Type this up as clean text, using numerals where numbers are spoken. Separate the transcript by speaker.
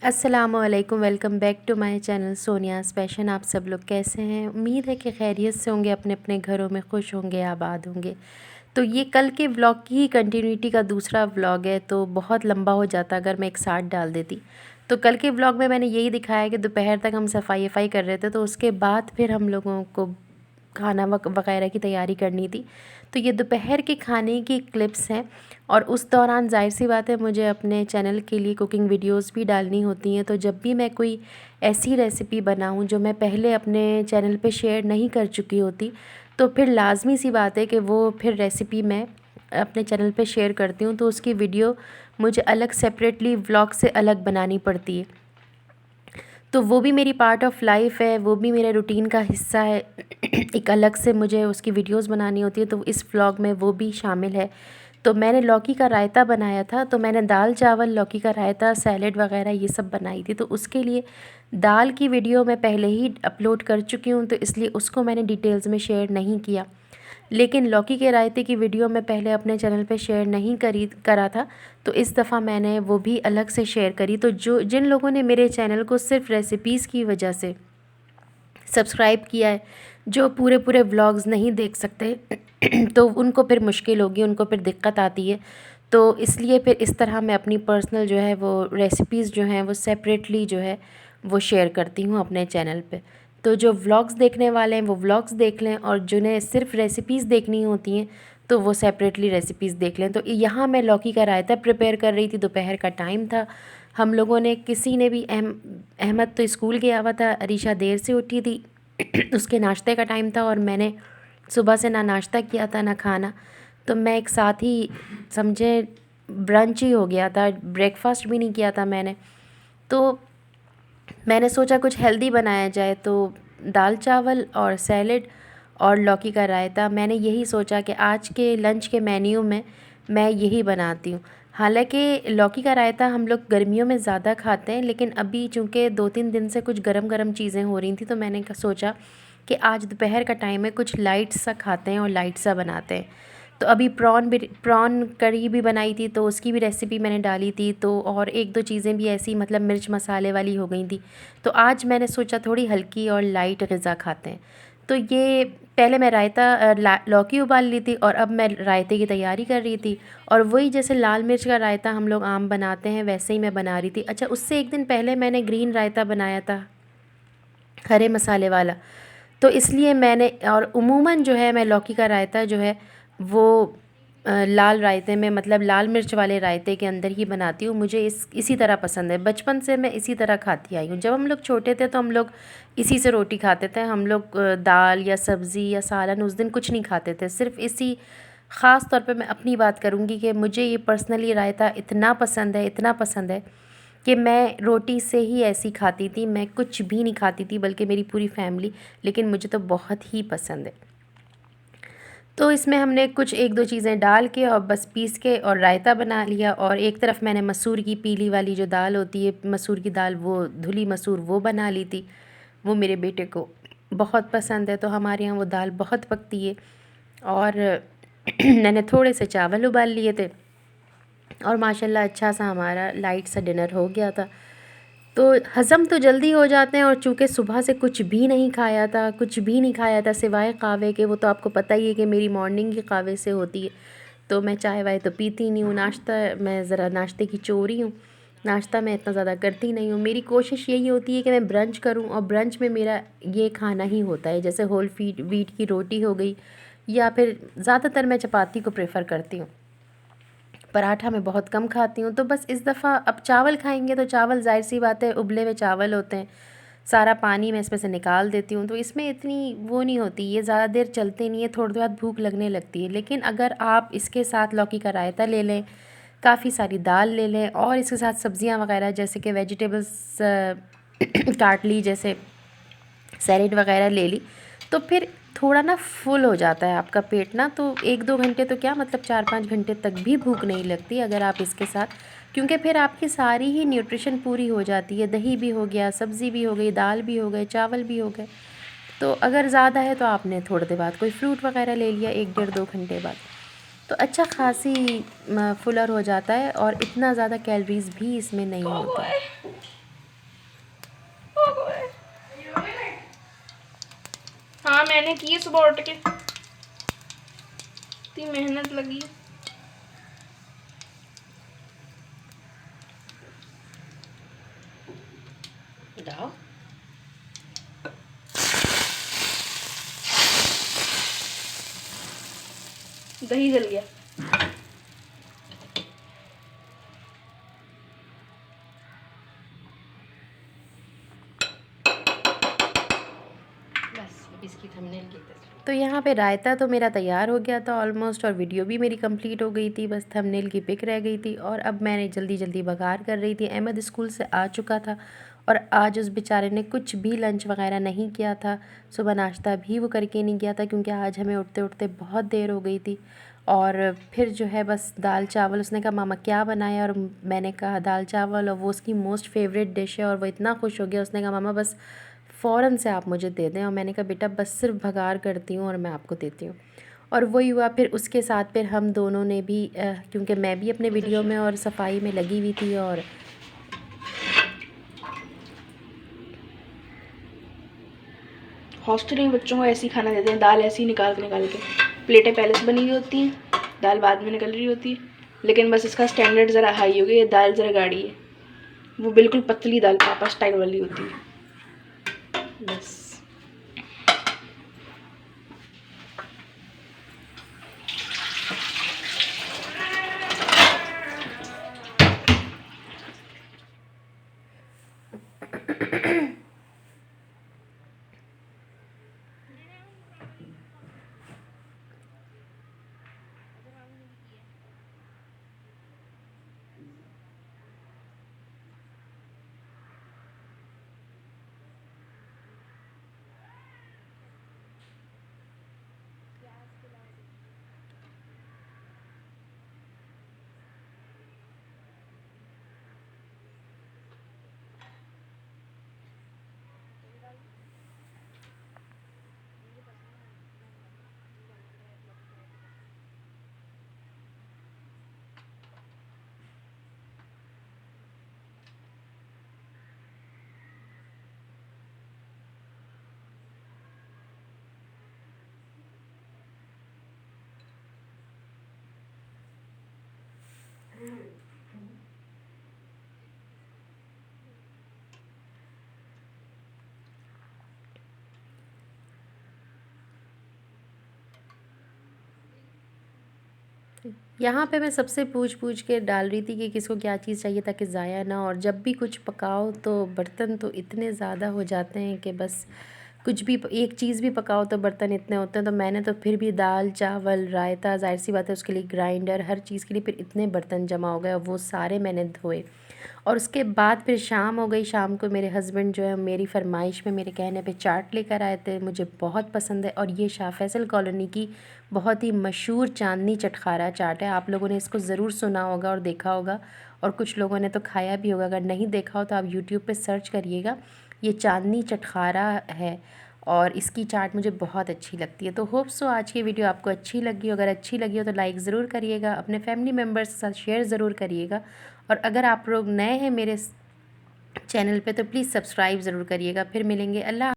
Speaker 1: अस्सलामुअलैकुम, welcome back to my channel Sonia's fashion. आप सब लोग कैसे हैं? उम्मीद है कि खैरियत से होंगे, अपने अपने घरों में खुश होंगे, आबाद होंगे। तो ये कल के व्लॉग की ही कंटिन्यूटी का दूसरा व्लॉग है, तो बहुत लंबा हो जाता अगर मैं एक साथ डाल देती। तो कल के व्लॉग में मैंने यही दिखाया कि दोपहर तक हम सफाई कर रहे थे, तो उसके बाद फिर हम लोगों को खाना वगैरह की तैयारी करनी थी। तो ये दोपहर के खाने की क्लिप्स हैं और उस दौरान ज़ाहिर सी बात है मुझे अपने चैनल के लिए कुकिंग वीडियोस भी डालनी होती हैं। तो जब भी मैं कोई ऐसी रेसिपी बनाऊं जो मैं पहले अपने चैनल पे शेयर नहीं कर चुकी होती, तो फिर लाजमी सी बात है कि वो फिर रेसिपी मैं अपने चैनल पे शेयर करती हूँ, तो उसकी वीडियो मुझे अलग सेपरेटली व्लॉग से अलग बनानी पड़ती है। तो वो भी मेरी पार्ट ऑफ लाइफ है, वो भी मेरे रूटीन का हिस्सा है। एक अलग से मुझे उसकी वीडियोस बनानी होती है, तो इस व्लॉग में वो भी शामिल है। तो मैंने लौकी का रायता बनाया था, तो मैंने दाल चावल, लौकी का रायता, सैलेड वगैरह ये सब बनाई थी। तो उसके लिए दाल की वीडियो मैं पहले ही अपलोड कर चुकी हूँ, तो इसलिए उसको मैंने डिटेल्स में शेयर नहीं किया। लेकिन लौकी के रायते की वीडियो मैं पहले अपने चैनल पे शेयर नहीं करा था, तो इस दफ़ा मैंने वो भी अलग से शेयर करी। तो जो जिन लोगों ने मेरे चैनल को सिर्फ रेसिपीज़ की वजह से सब्सक्राइब किया है, जो पूरे पूरे व्लॉग्स नहीं देख सकते तो उनको फिर मुश्किल होगी, उनको फिर दिक्कत आती है। तो इसलिए फिर इस तरह मैं अपनी पर्सनल जो है वो रेसिपीज़ जो हैं वो सेपरेटली जो है वो शेयर करती हूँ अपने चैनल पे। तो जो व्लॉग्स देखने वाले हैं वो व्लॉग्स देख लें, और जिन्हें सिर्फ रेसिपीज़ देखनी होती हैं तो वो सेपरेटली रेसिपीज़ देख लें। तो यहाँ मैं लौकी का रायता प्रिपेयर कर रही थी, दोपहर का टाइम था। हम लोगों ने किसी ने भी अहमद तो स्कूल गया हुआ था, अरीशा देर से उठी थी उसके नाश्ते का टाइम था, और मैंने सुबह से ना नाश्ता किया था ना खाना। तो मैं एक साथ ही समझे ब्रंच ही हो गया था, ब्रेकफास्ट भी नहीं किया था मैंने। तो मैंने सोचा कुछ हेल्दी बनाया जाए, तो दाल चावल और सैलेड और लौकी का रायता, मैंने यही सोचा कि आज के लंच के मेन्यू में मैं यही बनाती हूँ। हालांकि लौकी का रायता हम लोग गर्मियों में ज़्यादा खाते हैं, लेकिन अभी चूँकि 2-3 दिन से कुछ गरम गरम चीज़ें हो रही थी, तो मैंने सोचा कि आज दोपहर का टाइम है, कुछ लाइट सा खाते हैं और लाइट सा बनाते हैं। तो अभी प्रॉन करी भी बनाई थी, तो उसकी भी रेसिपी मैंने डाली थी। तो और एक दो चीज़ें भी ऐसी मतलब मिर्च मसाले वाली हो गई थी। तो आज मैंने सोचा थोड़ी हल्की और लाइट ग़िज़ा खाते हैं। तो ये पहले मैं लौकी उबाल ली थी, और अब मैं रायते की तैयारी कर रही थी। और वही जैसे लाल मिर्च का रायता हम लोग आम बनाते हैं, वैसे ही मैं बना रही थी। अच्छा, उससे एक दिन पहले मैंने ग्रीन रायता बनाया था, हरे मसाले वाला। तो इसलिए मैंने, और उमूमन जो है मैं लौकी का रायता जो है वो लाल रायते में, मतलब लाल मिर्च वाले रायते के अंदर ही बनाती हूँ। मुझे इसी तरह पसंद है, बचपन से मैं इसी तरह खाती आई हूँ। जब हम लोग छोटे थे तो हम लोग इसी से रोटी खाते थे। हम लोग दाल या सब्ज़ी या सालन उस दिन कुछ नहीं खाते थे, सिर्फ इसी। ख़ास तौर पे मैं अपनी बात करूँगी कि मुझे ये पर्सनली रायता इतना पसंद है, इतना पसंद है कि मैं रोटी से ही ऐसी खाती थी, मैं कुछ भी नहीं खाती थी, बल्कि मेरी पूरी फैमिली। लेकिन मुझे तो बहुत ही पसंद है। तो इसमें हमने कुछ एक दो चीज़ें डाल के और बस पीस के और रायता बना लिया। और एक तरफ मैंने मसूर की पीली वाली जो दाल होती है, मसूर की दाल, वो धुली मसूर, वो बना ली थी। वो मेरे बेटे को बहुत पसंद है, तो हमारे यहाँ वो दाल बहुत पकती है। और मैंने थोड़े से चावल उबाल लिए थे, और माशाल्लाह अच्छा सा हमारा लाइट सा डिनर हो गया था। तो हज़म तो जल्दी हो जाते हैं, और चूँकि सुबह से कुछ भी नहीं खाया था, कुछ भी नहीं खाया था सिवाय कहवे के। वो तो आपको पता ही है कि मेरी मॉर्निंग ही कहवे से होती है, तो मैं चाय वाय तो पीती नहीं हूँ। नाश्ता, मैं ज़रा नाश्ते की चोरी हूँ, नाश्ता मैं इतना ज़्यादा करती नहीं हूँ। मेरी कोशिश यही होती है कि मैं ब्रंच करूँ, और ब्रंच में मेरा ये खाना ही होता है, जैसे होल वीट की रोटी हो गई, या फिर ज़्यादातर मैं चपाती को प्रेफर करती हूँ। पराठा मैं बहुत कम खाती हूँ। तो बस इस दफ़ा अब चावल खाएंगे, तो चावल ज़ाहिर सी बात है उबले हुए चावल होते हैं, सारा पानी मैं इसमें से निकाल देती हूँ, तो इसमें इतनी वो नहीं होती, ये ज़्यादा देर चलते नहीं है, थोड़ी देर बाद भूख लगने लगती है। लेकिन अगर आप इसके साथ लौकी का रायता ले लें, काफ़ी सारी दाल ले लें, और इसके साथ सब्ज़ियाँ वगैरह जैसे कि वेजिटेबल्स काट ली, जैसे सैलेड वगैरह ले ली, तो फिर थोड़ा ना फुल हो जाता है आपका पेट ना। तो 1-2 घंटे तो क्या, मतलब 4-5 घंटे तक भी भूख नहीं लगती अगर आप इसके साथ, क्योंकि फिर आपकी सारी ही न्यूट्रिशन पूरी हो जाती है। दही भी हो गया, सब्ज़ी भी हो गई, दाल भी हो गए, चावल भी हो गए। तो अगर ज़्यादा है तो आपने थोड़ी देर बाद कोई फ्रूट वगैरह ले लिया, 1-1.5-2 घंटे बाद, तो अच्छा खासी फुलर हो जाता है, और इतना ज़्यादा कैलोरीज़ भी इसमें नहीं होती।
Speaker 2: मैंने की सुबह उठ के, इतनी मेहनत लगी। दही जल गया।
Speaker 1: तो यहाँ पे रायता तो मेरा तैयार हो गया था ऑलमोस्ट, और वीडियो भी मेरी कंप्लीट हो गई थी, बस थंबनेल की पिक रह गई थी। और अब मैंने जल्दी जल्दी बघार कर रही थी। अहमद स्कूल से आ चुका था और आज उस बेचारे ने कुछ भी लंच वगैरह नहीं किया था, सुबह नाश्ता भी वो करके नहीं गया था, क्योंकि आज हमें उठते उठते बहुत देर हो गई थी। और फिर जो है बस दाल चावल, उसने कहा मामा क्या बनाया, और मैंने कहा दाल चावल, और वो उसकी मोस्ट फेवरेट डिश है। और वो इतना खुश हो गया, उसने कहा मामा बस फ़ौरन से आप मुझे दे दें। और मैंने कहा बेटा बस सिर्फ भगार करती हूँ और मैं आपको देती हूँ। और वही हुआ। फिर उसके साथ फिर हम दोनों ने भी क्योंकि मैं भी अपने वीडियो में और सफाई में लगी हुई थी, और
Speaker 2: हॉस्टल में बच्चों को ऐसे ही खाना देते हैं, दाल ऐसी निकाल के। प्लेटें पहले से बनी हुई होती हैं, दाल बाद में निकल रही होती है, लेकिन बस इसका स्टैंडर्ड ज़रा हाई हो गया, ये दाल ज़रा गाढ़ी है। वो बिल्कुल पतली दाल पापा स्टाइल वाली होती है बस।
Speaker 1: यहाँ पे मैं सबसे पूछ पूछ के डाल रही थी कि किसको क्या चीज़ चाहिए ताकि ज़ाया ना। और जब भी कुछ पकाओ तो बर्तन तो इतने ज़्यादा हो जाते हैं कि बस कुछ भी एक चीज़ भी पकाओ तो बर्तन इतने होते हैं। तो मैंने तो फिर भी दाल चावल रायता, ज़ाहिर सी बात है उसके लिए ग्राइंडर, हर चीज़ के लिए फिर इतने बर्तन जमा हो गए, और वो सारे मैंने धोए। और उसके बाद फिर शाम हो गई। शाम को मेरे हस्बैंड जो है मेरी फरमाइश में, मेरे कहने पे चाट लेकर आए थे, मुझे बहुत पसंद है। और ये शाह फैसल कॉलोनी की बहुत ही मशहूर चांदनी चटखारा चाट है। आप लोगों ने इसको ज़रूर सुना होगा और देखा होगा, और कुछ लोगों ने तो खाया भी होगा। अगर नहीं देखा हो तो आप यूट्यूब पे सर्च करिएगा, ये चांदनी चटखारा है। और इसकी चाट मुझे बहुत अच्छी लगती है। तो होप सो आज की वीडियो आपको अच्छी लगी हो। अगर अच्छी लगी हो तो लाइक ज़रूर करिएगा, अपने फैमिली मेम्बर्स के साथ शेयर ज़रूर करिएगा। और अगर आप लोग नए हैं मेरे चैनल पे तो प्लीज़ सब्सक्राइब ज़रूर करिएगा। फिर मिलेंगे। अल्लाह।